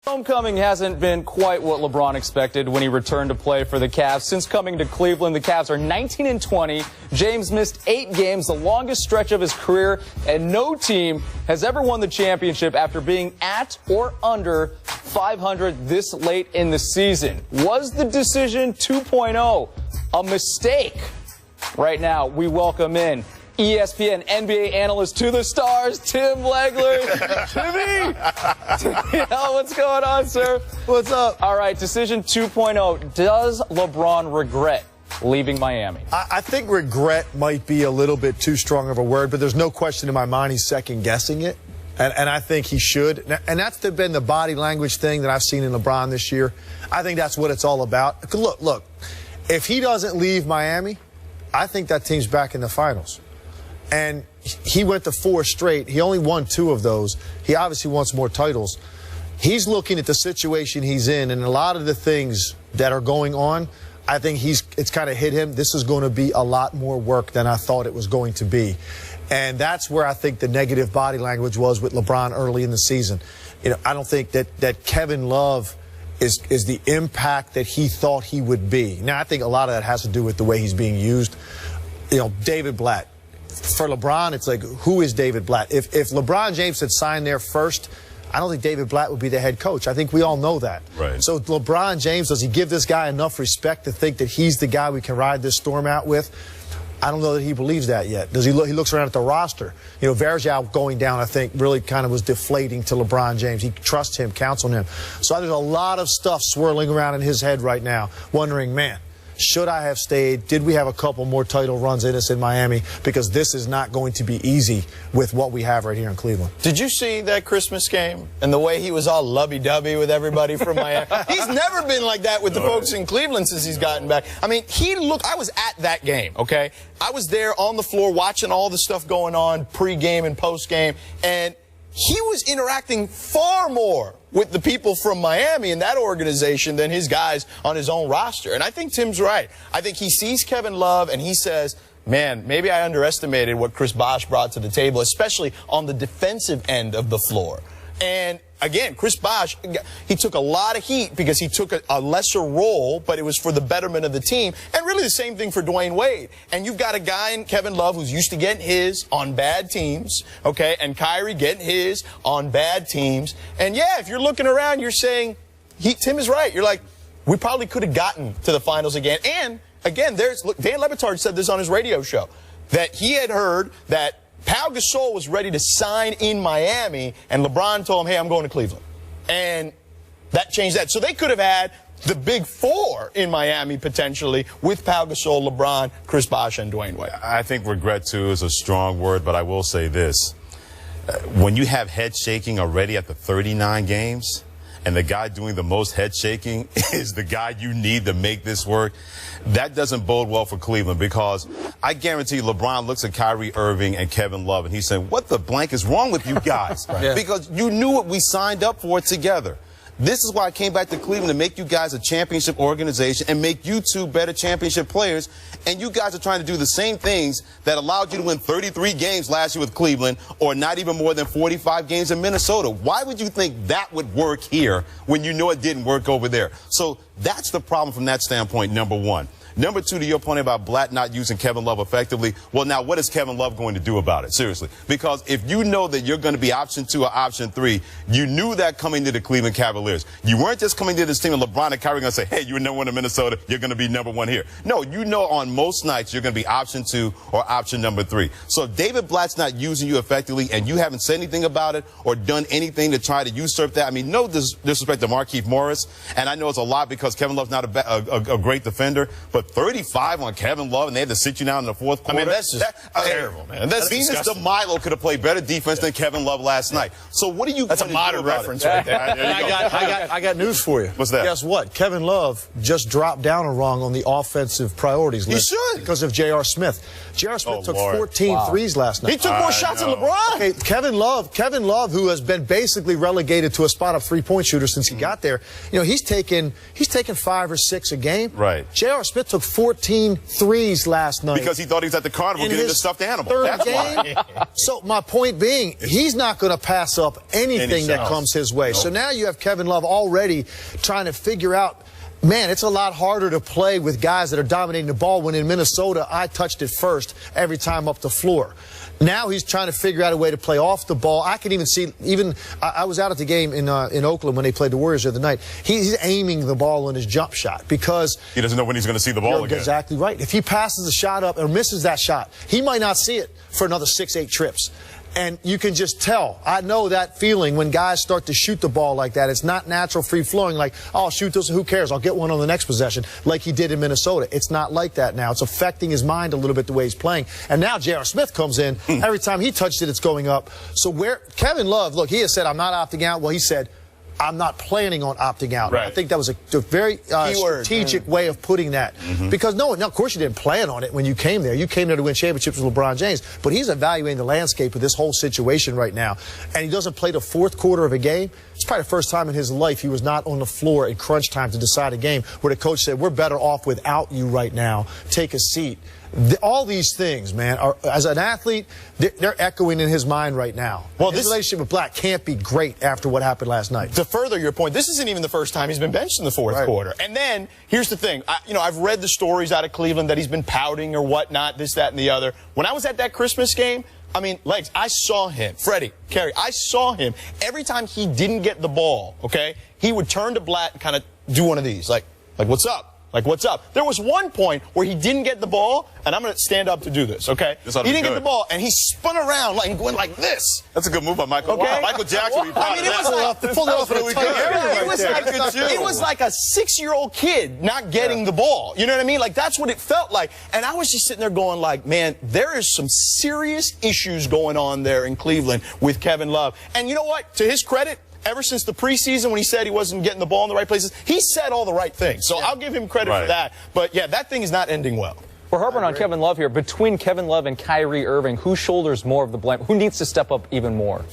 Homecoming hasn't been quite what LeBron expected when he returned to play for the Cavs. Since coming to Cleveland, the Cavs are 19-20. James missed 8 games, the longest stretch of his career, and no team has ever won the championship after being at or under 500 this late in the season. Was the decision 2.0 a mistake? Right now, we welcome in ESPN NBA analyst to the stars, Tim Legler. Timmy! What's going on, sir? What's up? All right, decision 2.0. Does LeBron regret leaving Miami? I think regret might be a little bit too strong of a word, but there's no question in my mind he's second-guessing it. And I think he should. And that's been the body language thing that I've seen in LeBron this year. I think that's what it's all about. Look, if he doesn't leave Miami, I think that team's back in the finals. And he went to 4 straight. He only won 2 of those. He obviously wants more titles. He's looking at the situation he's in, and a lot of the things that are going on, I think it's kind of hit him. This is going to be a lot more work than I thought it was going to be. And that's where I think the negative body language was with LeBron early in the season. You know, I don't think that Kevin Love is the impact that he thought he would be. Now, I think a lot of that has to do with the way he's being used. You know, David Blatt. For LeBron, it's like, who is David Blatt? If LeBron James had signed there first, I don't think David Blatt would be the head coach. I think we all know that. Right. So LeBron James, does he give this guy enough respect to think that he's the guy we can ride this storm out with? I don't know that he believes that yet. Does he look? He looks around at the roster. You know, Varejao going down, I think, really kind of was deflating to LeBron James. He trusts him, counts on him. So there's a lot of stuff swirling around in his head right now, wondering, man, should I have stayed? Did we have a couple more title runs in us in Miami? Because this is not going to be easy with what we have right here in Cleveland. Did you see that Christmas game and the way he was all lovey-dovey with everybody from Miami? He's never been like that with the folks in Cleveland since he's gotten back. I mean, I was at that game, okay? I was there on the floor watching all the stuff going on pre-game and post-game, and he was interacting far more with the people from Miami and that organization than his guys on his own roster. And I think Tim's right. I think he sees Kevin Love and he says, man, maybe I underestimated what Chris Bosh brought to the table, especially on the defensive end of the floor. And again, Chris Bosh, he took a lot of heat because he took a lesser role, but it was for the betterment of the team. And really the same thing for Dwayne Wade. And you've got a guy in Kevin Love who's used to getting his on bad teams, okay, and Kyrie getting his on bad teams. And yeah, if you're looking around, you're saying, Tim is right. You're like, we probably could have gotten to the finals again. And again, look, Dan Le Batard said this on his radio show, that he had heard that Pau Gasol was ready to sign in Miami, and LeBron told him, hey, I'm going to Cleveland. And that changed that. So they could have had the big 4 in Miami, potentially, with Pau Gasol, LeBron, Chris Bosh, and Dwayne Wade. I think regret, too, is a strong word, but I will say this. When you have head shaking already after 39 games, and the guy doing the most head shaking is the guy you need to make this work, that doesn't bode well for Cleveland, because I guarantee LeBron looks at Kyrie Irving and Kevin Love and he's saying, what the blank is wrong with you guys? Right. Because you knew what we signed up for together. This is why I came back to Cleveland, to make you guys a championship organization and make you 2 better championship players. And you guys are trying to do the same things that allowed you to win 33 games last year with Cleveland, or not even more than 45 games in Minnesota. Why would you think that would work here when you know it didn't work over there? So that's the problem from that standpoint, number 1. Number 2, to your point about Blatt not using Kevin Love effectively, well, now what is Kevin Love going to do about it? Seriously. Because if you know that you're going to be option 2 or option 3, you knew that coming to the Cleveland Cavaliers. You weren't just coming to this team and LeBron and Kyrie going to say, hey, you're number 1 in Minnesota, you're going to be number 1 here. No, you know on most nights you're going to be option 2 or option number 3. So if David Blatt's not using you effectively and you haven't said anything about it or done anything to try to usurp that, I mean, no disrespect to Markieff Morris, and I know it's a lot because Kevin Love's not a great defender, but 35 on Kevin Love, and they had to sit you down in the 4th quarter. I mean, that's just terrible, man. That's Venus disgusting. DeMilo could have played better defense than Kevin Love last night. So what are you That's going a to modern do about reference it? right there. I got news for you. What's that? Guess what? Kevin Love just dropped down a rung on the offensive priorities list. He should. Because of J.R. Smith. J.R. Smith took Lord. 14 threes last night. He took more shots than LeBron. Okay, Kevin Love, who has been basically relegated to a spot of 3-point shooter since he got there, you know, he's taken 5 or 6 a game. Right. J.R. Smith took took 14 threes last night. Because he thought he was at the carnival getting the stuffed animal. Third That's game. why. So my point being, he's not going to pass up anything that comes his way. Nope. So now you have Kevin Love already trying to figure out, man, it's a lot harder to play with guys that are dominating the ball when in Minnesota, I touched it first every time up the floor. Now he's trying to figure out a way to play off the ball. I can even see, I was out at the game in Oakland when they played the Warriors the other night. He's aiming the ball on his jump shot because he doesn't know when he's going to see the ball again. Exactly right. If he passes the shot up or misses that shot, he might not see it for another 6-8 trips. And you can just tell. I know that feeling when guys start to shoot the ball like that. It's not natural, free-flowing, like, oh, I'll shoot this, who cares? I'll get one on the next possession, like he did in Minnesota. It's not like that now. It's affecting his mind a little bit the way he's playing. And now J.R. Smith comes in. Every time he touched it, it's going up. So where Kevin Love, look, he has said, I'm not opting out. Well, he said, I'm not planning on opting out. Right. I think that was a very strategic way of putting that. Because, no, of course you didn't plan on it when you came there. You came there to win championships with LeBron James. But he's evaluating the landscape of this whole situation right now. And he doesn't play the fourth quarter of a game. It's probably the first time in his life he was not on the floor in crunch time to decide a game where the coach said, we're better off without you right now. Take a seat. All these things, man, are, as an athlete, they're echoing in his mind right now. Well, this relationship with Black can't be great after what happened last night. To further your point, this isn't even the first time he's been benched in the fourth quarter. And then, here's the thing. I've read the stories out of Cleveland that he's been pouting or whatnot, this, that, and the other. When I was at that Christmas game, I mean, Legs, I saw him. Freddie, Kerry, I saw him. Every time he didn't get the ball, okay, he would turn to Blatt and kind of do one of these, like, what's up? Like, what's up? There was one point where he didn't get the ball, and I'm going to stand up to do this, okay? He didn't get the ball, and he spun around like went like this. That's a good move by Michael. Okay? Wow. Michael Jackson. It was like a 6-year-old kid not getting the ball. You know what I mean? Like, that's what it felt like. And I was just sitting there going like, man, there is some serious issues going on there in Cleveland with Kevin Love. And you know what? To his credit, ever since the preseason when he said he wasn't getting the ball in the right places, he said all the right things. So I'll give him credit for that. But, yeah, that thing is not ending well. We're harping on Kevin Love here. Between Kevin Love and Kyrie Irving, who shoulders more of the blame? Who needs to step up even more?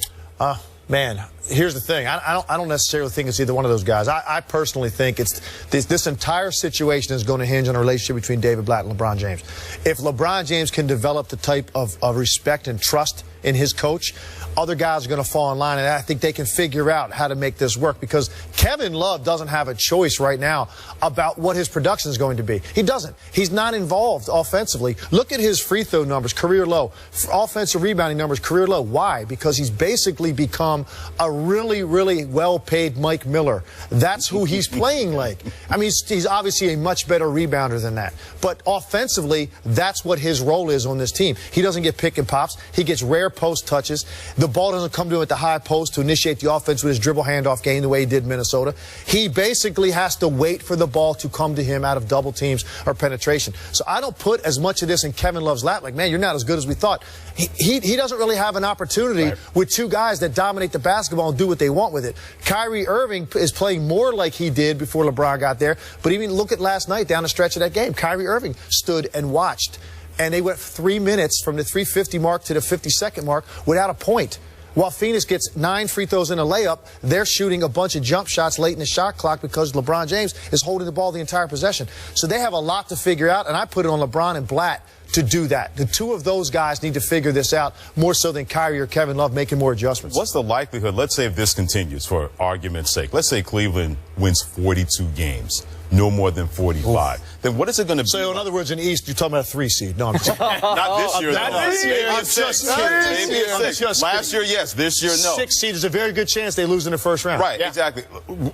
Man, here's the thing. I don't necessarily think it's either one of those guys. I personally think it's this entire situation is going to hinge on a relationship between David Blatt and LeBron James. If LeBron James can develop the type of respect and trust in his coach, other guys are going to fall in line, and I think they can figure out how to make this work because Kevin Love doesn't have a choice right now about what his production is going to be. He doesn't. He's not involved offensively. Look at his free throw numbers, career low. Offensive rebounding numbers, career low. Why? Because he's basically become a really, really well-paid Mike Miller. That's who he's playing like. I mean, he's obviously a much better rebounder than that. But offensively, that's what his role is on this team. He doesn't get pick and pops. He gets rare post touches. The ball doesn't come to him at the high post to initiate the offense with his dribble handoff game the way he did in Minnesota. He basically has to wait for the ball to come to him out of double teams or penetration. So I don't put as much of this in Kevin Love's lap. Like, man, you're not as good as we thought. He doesn't really have an opportunity with two guys that dominate the basketball and do what they want with it. Kyrie Irving is playing more like he did before LeBron got there. But even look at last night down the stretch of that game. Kyrie Irving stood and watched. And they went 3 minutes from the 3:50 mark to the 50-second mark without a point. While Phoenix gets 9 free throws in a layup, they're shooting a bunch of jump shots late in the shot clock because LeBron James is holding the ball the entire possession. So they have a lot to figure out, and I put it on LeBron and Blatt to do that. The two of those guys need to figure this out more so than Kyrie or Kevin Love making more adjustments. What's the likelihood, let's say if this continues for argument's sake, let's say Cleveland wins 42 games, no more than 45. Then what is it going to be? So in other words, in the East, you're talking about a 3 seed. No, I'm just not this year. Not this year. I'm just kidding. Last year, yes. This year, no. 6 seed is a very good chance they lose in the first round. Right, exactly.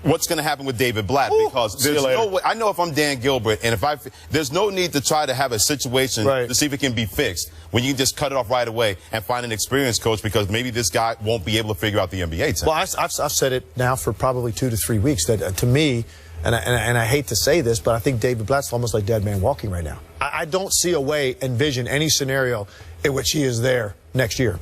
What's going to happen with David Blatt? Because there's no way. I know if I'm Dan Gilbert, and there's no need to try to have a situation to see if it can be fixed when you can just cut it off right away and find an experienced coach because maybe this guy won't be able to figure out the NBA team. Well, I've said it now for probably 2 to 3 weeks that to me, and I hate to say this, but I think David Blatt's almost like dead man walking right now. I don't see a way, envision any scenario in which he is there next year.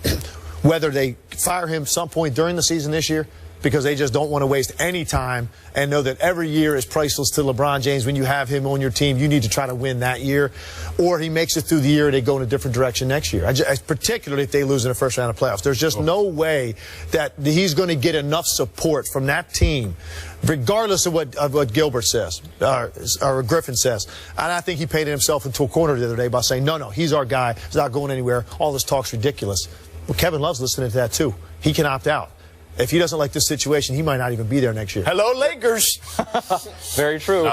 Whether they fire him some point during the season this year, because they just don't want to waste any time and know that every year is priceless to LeBron James. When you have him on your team, you need to try to win that year. Or he makes it through the year and they go in a different direction next year, particularly if they lose in the first round of playoffs. There's just no way that he's going to get enough support from that team, regardless of what Gilbert says or Griffin says. And I think he painted himself into a corner the other day by saying, no, he's our guy. He's not going anywhere. All this talk's ridiculous. Well, Kevin Love's listening to that, too. He can opt out. If he doesn't like this situation, he might not even be there next year. Hello, Lakers. Very true.